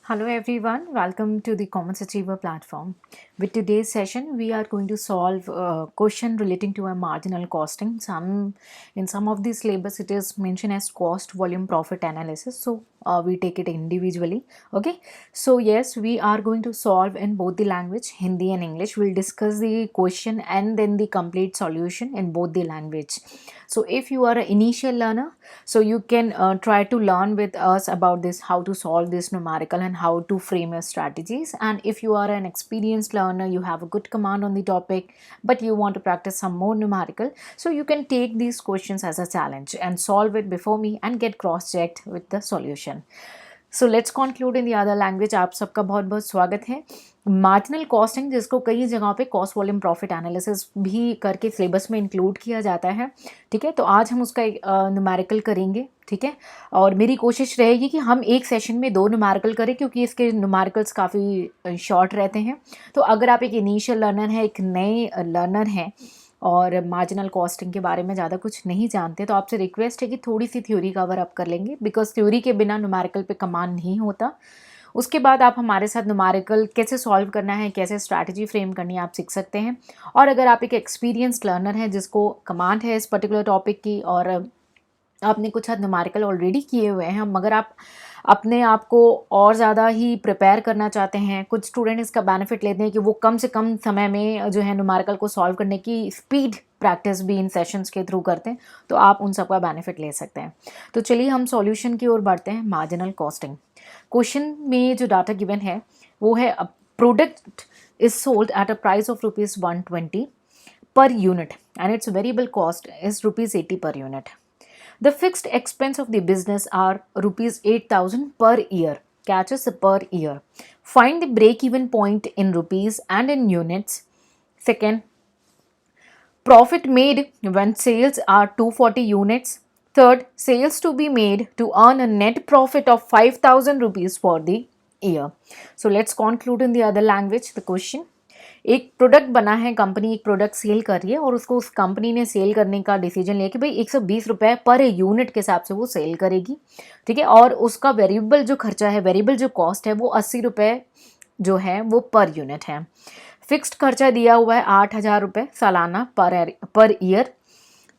Hello everyone, welcome to the Commons Achiever platform. With today's session, we are going to solve a question relating to a marginal costing. In some of these syllabus, it is mentioned as cost volume profit analysis. So we take it individually. Okay. So yes, we are going to solve in both the language, Hindi and English. We'll discuss the question and then the complete solution in both the language. So if you are an initial learner, so you can try to learn with us about this, how to solve this numerical and how to frame your strategies. And if you are an experienced learner, you have a good command on the topic, but you want to practice some more numerical, so you can take these questions as a challenge and solve it before me and get cross checked with the solution. So let's conclude in the other language. आप सबका बहुत बहुत स्वागत है. Marginal costing, जिसको कई जगहों पे कॉस्ट वॉल्यूम प्रॉफिट एनालिसिस भी करके सिलेबस में इंक्लूड किया जाता है. ठीक है, तो आज हम उसका एक न्यूमेरिकल करेंगे. ठीक है, और मेरी कोशिश रहेगी कि हम एक सेशन में 2 न्यूमेरिकल करें, क्योंकि इसके न्यूमेरिकल्स काफ़ी शॉर्ट रहते हैं. तो अगर आप एक इनिशियल लर्नर हैं, एक नए लर्नर हैं और मार्जिनल कॉस्टिंग के बारे में ज़्यादा कुछ नहीं जानते, तो आपसे रिक्वेस्ट है कि थोड़ी सी थ्योरी कवर अप कर लेंगे, बिकॉज थ्योरी के बिना न्यूमेरिकल पे कमांड नहीं होता. उसके बाद आप हमारे साथ न्यूमेरिकल कैसे सॉल्व करना है, कैसे स्ट्रैटेजी फ्रेम करनी है, आप सीख सकते हैं. और अगर आप एक एक्सपीरियंस्ड लर्नर हैं जिसको कमांड है इस पर्टिकुलर टॉपिक की, और आपने कुछ हद न्यूमेरिकल ऑलरेडी किए हुए हैं, मगर आप अपने आप को और ज़्यादा ही प्रिपेयर करना चाहते हैं, कुछ स्टूडेंट इसका बेनिफिट लेते हैं कि वो कम से कम समय में जो है न्यूमेरिकल को सॉल्व करने की स्पीड प्रैक्टिस भी इन सेशंस के थ्रू करते हैं, तो आप उन सब का बेनिफिट ले सकते हैं. तो चलिए हम सॉल्यूशन की ओर बढ़ते हैं. मार्जिनल कॉस्टिंग क्वेश्चन में जो डाटा गिवन है वो है product is sold at a price of ₹120 per unit and its variable cost is ₹80 per unit. The fixed expense of the business are ₹8,000 per year. Catches per year. Find the break-even point in rupees and in units. Second, profit made when sales are 240 units. Third, sales to be made to earn a net profit of ₹5,000 for the year. So let's conclude in the other language the question. एक product बना है, company एक product cell कर रही है और उसको उस कंपनी ने सेल करने का डिसीजन लिया कि भाई 120 रुपये पर यूनिट के हिसाब से वो सेल करेगी. ठीक है, और उसका वेरिएबल जो खर्चा है, वेरिएबल जो कॉस्ट है, वो 80 रुपये जो है वो पर यूनिट है. फिक्स्ड खर्चा दिया हुआ है 8,000 रुपये सालाना पर ईयर.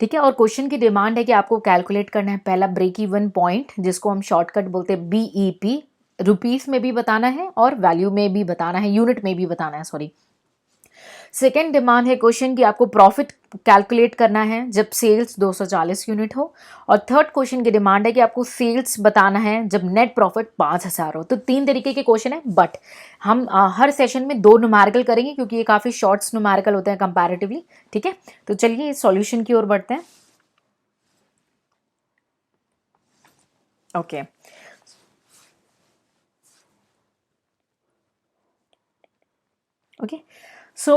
ठीक है, और क्वेश्चन की डिमांड है कि आपको कैलकुलेट करना है पहला ब्रेक इवन पॉइंट, जिसको हम शॉर्टकट बोलते हैं BEP. रुपीज़ में भी बताना है और वैल्यू में भी बताना है, यूनिट में भी बताना है, सॉरी. सेकेंड डिमांड है क्वेश्चन की आपको प्रॉफिट कैलकुलेट करना है जब सेल्स 240 यूनिट हो. और थर्ड क्वेश्चन की डिमांड है कि आपको सेल्स बताना है जब नेट प्रॉफिट 5,000 हो. तो 3 तरीके के क्वेश्चन है, बट हम हर सेशन में 2 न्यूमेरिकल करेंगे, क्योंकि ये काफ़ी शॉर्ट्स न्यूमेरिकल होते हैं कंपैरेटिवली. ठीक है, तो चलिए सॉल्यूशन की ओर बढ़ते हैं. Okay, okay. So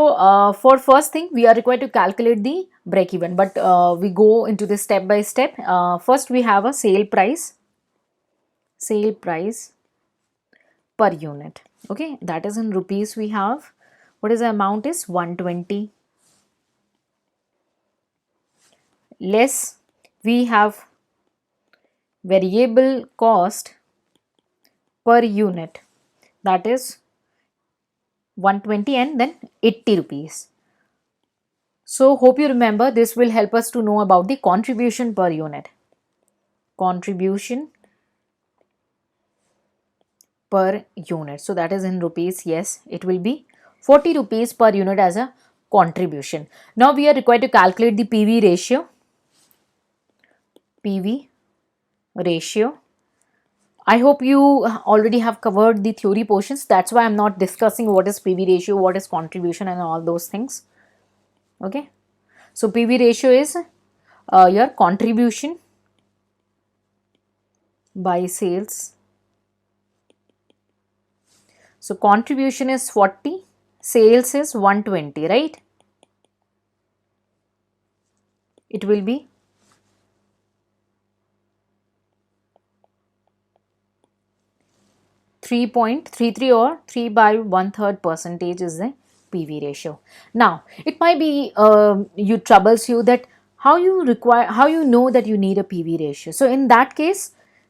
for first thing we are required to calculate the break even, but we go into this step by step. First we have a sale price per unit. Okay, that is in rupees. We have, what is the amount is 120, less we have variable cost per unit, that is 120 and then 80 rupees. So hope you remember, this will help us to know about the contribution per unit. Contribution per unit. So that is in rupees. Yes, it will be 40 rupees per unit as a contribution. Now we are required to calculate the PV ratio. PV ratio. I hope you already have covered the theory portions. That's why I'm not discussing what is PV ratio, what is contribution and all those things. Okay. So PV ratio is your contribution by sales. So contribution is 40, sales is 120, right? It will be 3.33 or 3 by 1/3 percentage is the PV ratio. Now it might be you troubles you that how you know that you need a PV ratio. So in that case,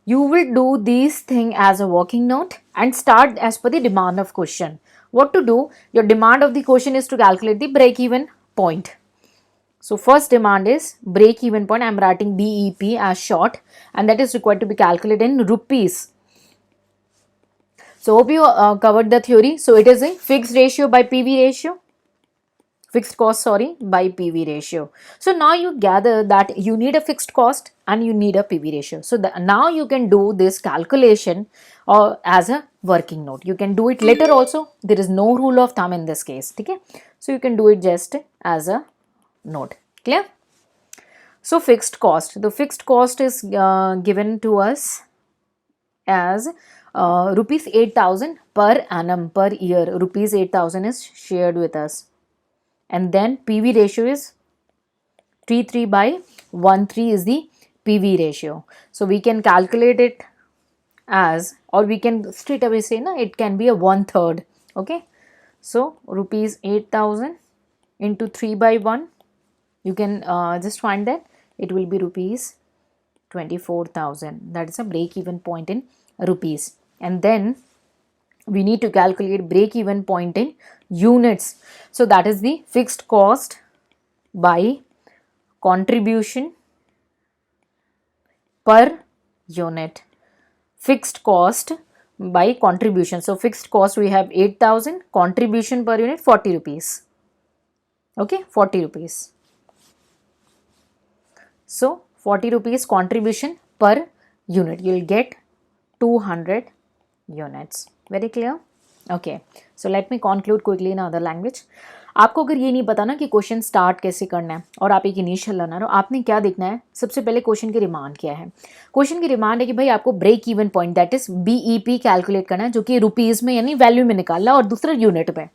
you will do this thing as a working note and start as per the demand of question. What to do? Your demand of the question is to calculate the break even point. So first demand is break even point. I am writing BEP as short, and that is required to be calculated in rupees. So hope you covered the theory. So it is a fixed ratio by PV ratio. Fixed cost, sorry, by PV ratio. So now you gather that you need a fixed cost and you need a PV ratio. So now you can do this calculation as a working note. You can do it later also. There is no rule of thumb in this case. Okay? So you can do it just as a note. Clear? So fixed cost. The fixed cost is given to us as rupees 8,000 per annum per year. Rupees 8,000 is shared with us. And then PV ratio is 33 by 13 is the PV ratio. So we can calculate it as, or we can straight away say, na, it can be a 1/3. Okay. So rupees 8,000 into 3 by 1, you can just find that it will be rupees 24,000. That is a break even point in rupees. And then we need to calculate break even point in units. So that is the fixed cost by contribution per unit. Fixed cost by contribution. So fixed cost we have 8,000, contribution per unit 40 rupees. Okay, 40 rupees. So 40 rupees contribution per unit. You will get 200 units. Very clear? Okay. So let me conclude quickly in other language. आपको अगर ये नहीं पता ना कि question start कैसे करना है और आप एक इनिशियल लर्नर हो, आपने क्या देखना है? सबसे पहले क्वेश्चन की डिमांड क्या है? क्वेश्चन की डिमांड है कि भाई आपको break even point that is BEP calculate करना है, जो कि रुपीज़ में यानी वैल्यू में निकालना है, और दूसरा यूनिट में।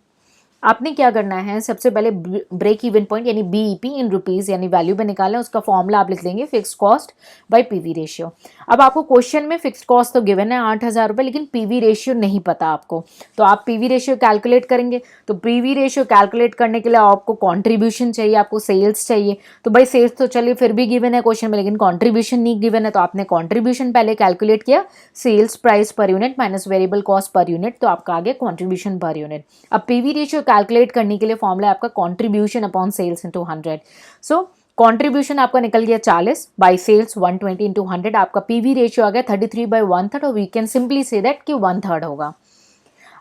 आपने क्या करना है? सबसे पहले ब्रेक इवन पॉइंट यानी BEP इन रुपीज़ यानी वैल्यू में निकालना है। उसका फॉर्मूला आप लिख देंगे fix cost by PV ratio. अब आपको क्वेश्चन में फिक्स कॉस्ट तो गिवन है 8,000 रुपये, लेकिन PV रेशियो नहीं पता आपको, तो आप PV रेशियो कैलकुलेट करेंगे। तो PV रेशियो कैलकुलेट करने के लिए आपको कॉन्ट्रीब्यूशन चाहिए, आपको सेल्स चाहिए। तो भाई सेल्स तो चलिए फिर भी गिवन है क्वेश्चन में, लेकिन कॉन्ट्रीब्यूशन नहीं गिवन है, तो आपने कॉन्ट्रीब्यूशन पहले कैलकुलेट किया, sales price per unit minus variable cost per unit, तो आपका आ गया कॉन्ट्रीब्यूशन पर यूनिट। अब PV रेशियो कैलकुलेट करने के लिए फॉर्मूला आपका कॉन्ट्रीब्यूशन अपॉन सेल्स इंटू 100। सो कॉन्ट्रीब्यूशन आपका निकल गया 40 बाई सेल्स 120 इंटू 100, आपका PV रेशियो आ गया 33 by 1/3, और we can simply say that कि 1/3 होगा।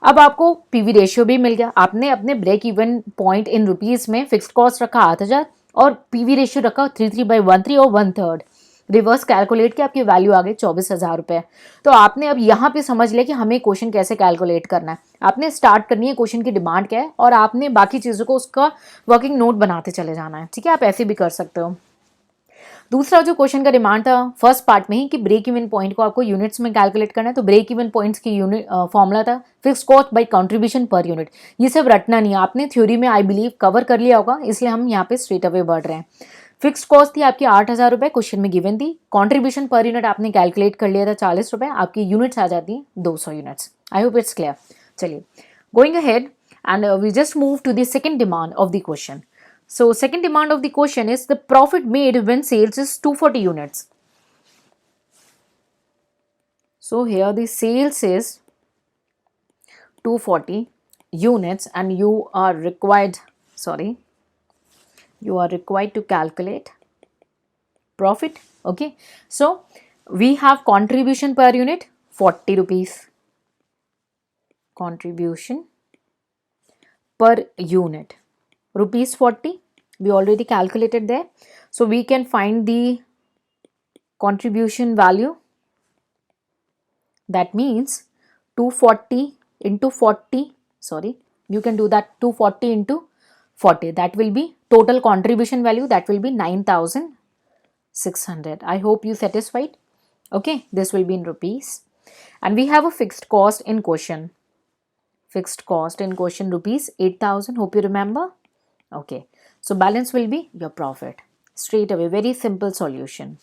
अब आपको PV रेशियो भी मिल गया। आपने अपने break even point in rupees में फिक्स्ड कॉस्ट रखा 8,000 और PV रेशियो रखा 33 by 1/3 और 1/3। रिवर्स कैलकुलेट के आपकी वैल्यू आ गई 24,000 रुपये। तो आपने अब यहाँ पे समझ लिया कि हमें क्वेश्चन कैसे कैलकुलेट करना है। आपने स्टार्ट करनी है क्वेश्चन की डिमांड क्या है, और आपने बाकी चीज़ों को उसका वर्किंग नोट बनाते चले जाना है। ठीक है, आप ऐसे भी कर सकते हो। दूसरा जो क्वेश्चन का डिमांड था फर्स्ट पार्ट में ही कि ब्रेक इवन पॉइंट को आपको यूनिट्स में कैलकुलेट करना है, तो ब्रेक इवन पॉइंट्स की यूनिट फॉर्मूला था fix cost by contribution per unit. ये सब रटना नहीं है, आपने थ्योरी में आई बिलीव कवर कर लिया होगा, इसलिए हम यहाँ पे स्ट्रेट अवे बढ़ रहे हैं। फिक्स कॉस्ट थी आपकी 8,000 रुपये, क्वेश्चन में गिवन थी। कॉन्ट्रीब्यूशन पर यूनिट आपने कैलकुलेट कर लिया था 40 रुपये, आपकी यूनिट्स आ जाती हैं 200 units. I hope it's clear. चलिए going ahead and we just move to the second demand of the question. So second demand of the question is the profit made when sales is 240 units. So here the sales is 240 units and you are required to calculate profit. Okay, so we have contribution per unit 40 rupees, contribution per unit rupees 40, we already calculated there. So we can find the contribution value, that means 240 into 40, you can do that, 240 into 40, that will be total contribution value, that will be 9,600. I hope you satisfied. Okay, this will be in rupees, and we have a fixed cost in question. Fixed cost in question rupees 8,000. Hope you remember. Okay, so balance will be your profit. Straight away, very simple solution.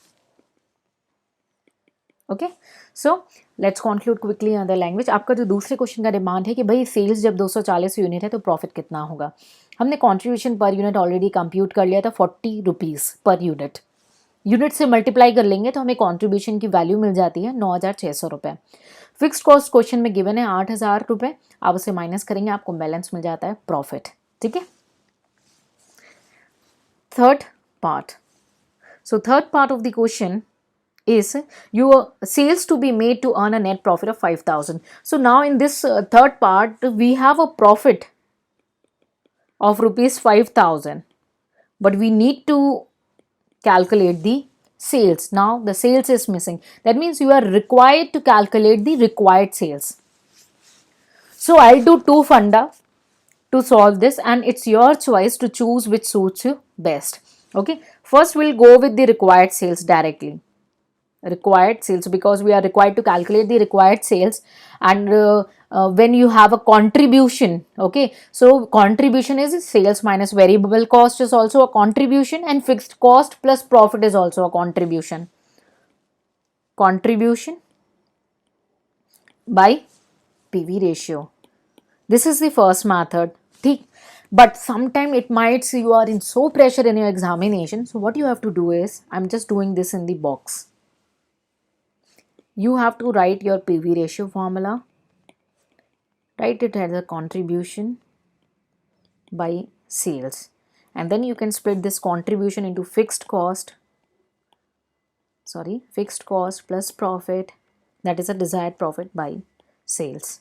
Okay, so let's conclude quickly in the language. आपका जो दूसरे question का demand है कि भाई sales जब 240 unit है तो प्रॉफिट कितना होगा। हमने contribution per unit already compute कर लिया था 40 रुपीज़ पर यूनिट। यूनिट से मल्टीप्लाई कर लेंगे तो हमें कॉन्ट्रीब्यूशन की वैल्यू मिल जाती है 9,600 रुपये। फिक्स्ड कॉस्ट क्वेश्चन में गिवन है 8,000 रुपये, आप उसे माइनस करेंगे आपको बैलेंस मिल जाता है प्रॉफिट। ठीक है, third part. So third part of the question is your sales to be made to earn a net profit of 5,000. So now in this third part we have a profit of rupees 5,000, but we need to calculate the sales. Now the sales is missing, that means you are required to calculate the required sales. So I'll do two funda to solve this and it's your choice to choose which suits you best. Okay, first we'll go with the required sales directly. Required sales, because we are required to calculate the required sales, and when you have a contribution, okay, so contribution is sales minus variable cost is also a contribution, and fixed cost plus profit is also a contribution. Contribution by PV ratio. This is the first method. ठीक, but sometime it might see you are in so pressure in your examination, so what you have to do is, I'm just doing this in the box. You have to write your PV ratio formula, write it as a contribution by sales, and then you can split this contribution into fixed cost plus profit, that is a desired profit by sales,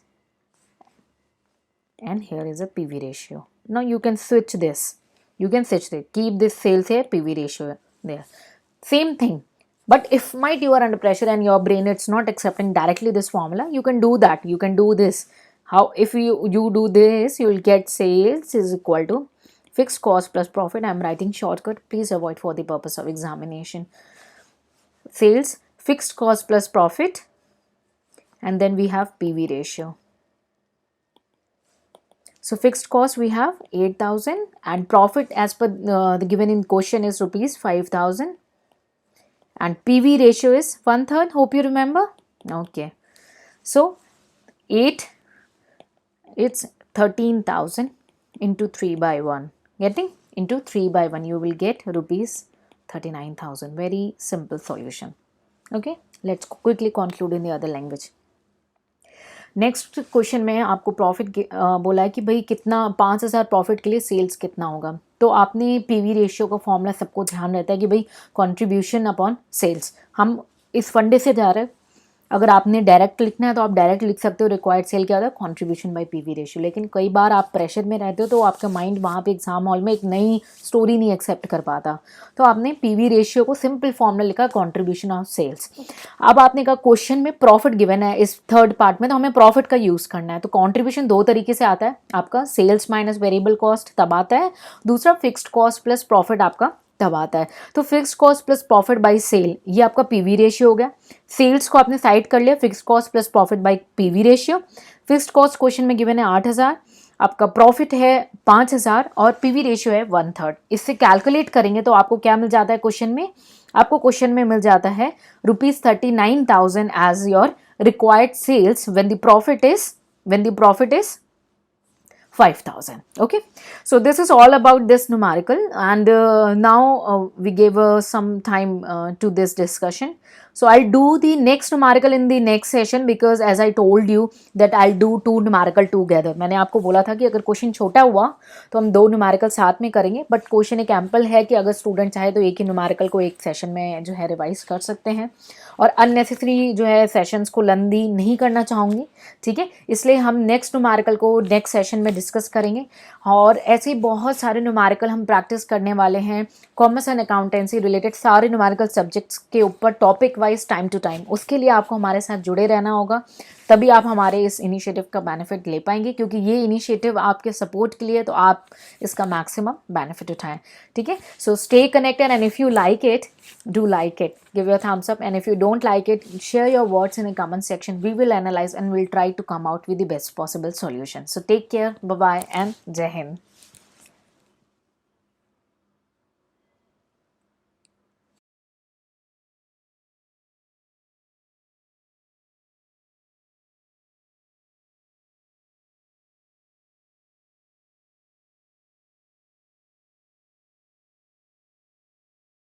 and here is a PV ratio. Now you can switch this, keep this sales here, PV ratio there, same thing. But if might you are under pressure and your brain it's not accepting directly this formula, you can do that, you can do this. How? If you do this, you will get sales is equal to fixed cost plus profit. I am writing shortcut, please avoid for the purpose of examination. Sales, fixed cost plus profit, and then we have PV ratio. So fixed cost we have 8,000 and profit as per the given in question is rupees 5,000. And PV ratio is 1/3. Hope you remember. Okay, so 8, it's 13,000 into 3 by 1. Getting into 3 by 1, you will get rupees 39,000. Very simple solution. Okay, let's quickly conclude in the other language. Next question में आपको profit बोला है कि भाई कितना 5,000 profit के लिए sales कितना होगा, तो आपने पीवी रेशियो का फॉर्मूला सबको ध्यान रहता है कि भाई कंट्रीब्यूशन अपॉन सेल्स। हम इस फंडे से जा रहे हैं, अगर आपने डायरेक्ट लिखना है तो आप डायरेक्ट लिख सकते हो रिक्वायर्ड सेल क्या होता है, कंट्रीब्यूशन बाय पीवी रेशियो। लेकिन कई बार आप प्रेशर में रहते हो तो आपका माइंड वहाँ पे एग्जाम हॉल में एक नई स्टोरी नहीं एक्सेप्ट कर पाता, तो आपने पीवी रेशियो को सिंपल फॉर्मूला लिखा कंट्रीब्यूशन ऑफ सेल्स। अब आपने कहा क्वेश्चन में प्रॉफिट गिवन है इस थर्ड पार्ट में, तो हमें प्रॉफिट का यूज़ करना है। तो कॉन्ट्रीब्यूशन दो तरीके से आता है आपका, सेल्स माइनस वेरिएबल कॉस्ट तब आता है, दूसरा फिक्स्ड कॉस्ट प्लस प्रॉफिट आपका तब आता है। तो fixed cost plus profit by sale ये आपका पीवी रेशियो हो गया। सेल्स को आपने साइड कर लिया, fixed cost plus profit bye PV ratio. Fixed cost question में गिवन है 8,000, आपका प्रॉफिट है 5,000 और पीवी रेशियो है 1/3। इससे कैलकुलेट करेंगे तो आपको क्या मिल जाता है क्वेश्चन में, आपको क्वेश्चन में मिल जाता है rupees 39,000 as your required sales when the profit is 5,000. Okay, so this is all about this numerical, and now we gave some time to this discussion. So I'll do the next numerical in the next session, because as I told you that I'll do 2 numerical together. मैंने आपको बोला था कि अगर question छोटा हुआ तो हम 2 numerical साथ में करेंगे, बट क्वेश्चन एक एम्पल है कि अगर स्टूडेंट चाहे तो एक ही numerical को एक सेशन में जो है रिवाइज कर सकते हैं, और अननेसेसरी जो है सेशंस को लंदी नहीं करना चाहूँगी। ठीक है, इसलिए हम नेक्स्ट न्यूमेरिकल को नेक्स्ट सेशन में डिस्कस करेंगे, और ऐसे ही बहुत सारे न्यूमेरिकल हम प्रैक्टिस करने वाले हैं कॉमर्स एंड अकाउंटेंसी रिलेटेड सारे न्यूमेरिकल सब्जेक्ट्स के ऊपर topic wise time to time. उसके लिए आपको हमारे साथ जुड़े रहना होगा, तभी आप हमारे इस इनिशिएटिव का बेनिफिट ले पाएंगे, क्योंकि ये इनिशिएटिव आपके सपोर्ट के लिए, तो आप इसका मैक्सिमम बेनिफिट उठाएं। ठीक है, so stay connected, and if you like it, do like it, give your thumbs up, and if you don't like it, share your words in the comment section. We will analyze and we'll try to come out with the best possible solution. So take care, bye bye, and Jai Hind.